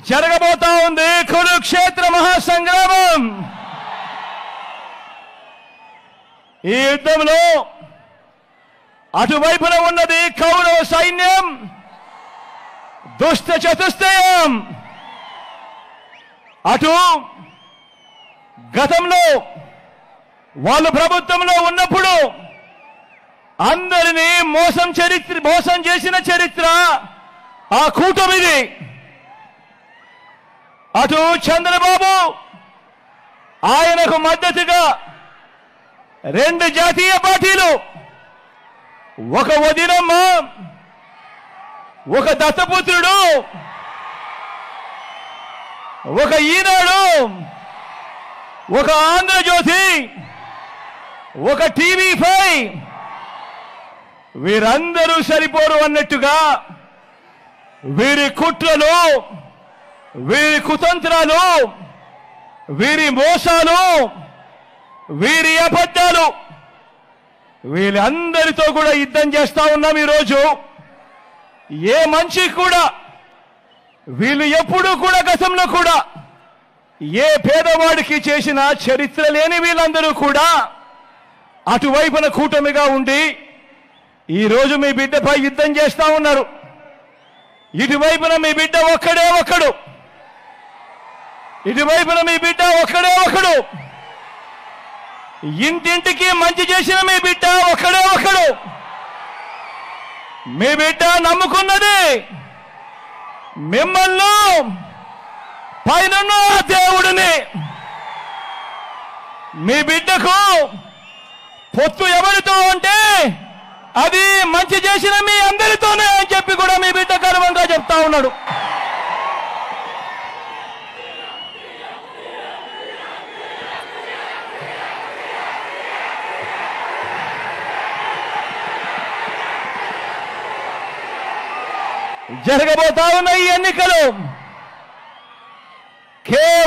జరగబోతా ఉంది కురుక్షేత్ర మహాసంగ్రామం. ఈ యుద్ధంలో అటువైపున ఉన్నది కౌరవ సైన్యం, దుష్ట చతుష్టయం. అటు గతంలో వాళ్ళు ప్రభుత్వంలో ఉన్నప్పుడు అందరినీ మోసం చేసిన చరిత్ర ఆ కూటమిది. అటు చంద్రబాబు, ఆయనకు మద్దతుగా రెండు జాతీయ పార్టీలు, ఒక వదినమ్మ, ఒక దత్తపుత్రుడు, ఒక ఈనాడు, ఒక ఆంధ్రజ్యోతి, ఒక టీవీ5, వీరందరూ సరిపోరు అన్నట్టుగా వీరి కుట్రలు, వీరి కుతంత్రాలు, వీరి మోసాలు, వీరి అబద్ధాలు, వీళ్ళందరితో కూడా యుద్ధం చేస్తా ఉన్నాం. ఈరోజు ఏ మనిషి కూడా, వీళ్ళు ఎప్పుడూ కూడా గతంలో కూడా ఏ పేదవాడికి చేసిన చరిత్ర లేని వీళ్ళందరూ కూడా అటువైపున కూటమిగా ఉండి ఈరోజు మీ బిడ్డపై యుద్ధం చేస్తా ఉన్నారు. ఇటువైపున మీ బిడ్డ ఒక్కడే ఒక్కడు, ఇటువైపున మీ బిడ్డ ఒక్కడే ఒక్కడు, ఇంటింటికి మంచి చేసిన మీ బిడ్డ ఒక్కడే ఒక్కడు. మీ బిడ్డ నమ్ముకున్నది మిమ్మల్ని, పైన దేవుడిని. మీ బిడ్డకు పొత్తు ఎవరితో అంటే అది మంచి చేసిన మీ అందరితోనే అని చెప్పి కూడా మీ బిడ్డ గర్వంగా చెప్తా ఉన్నాడు. జరగబోతా ఉన్న ఈ ఎన్నికలు కేవలం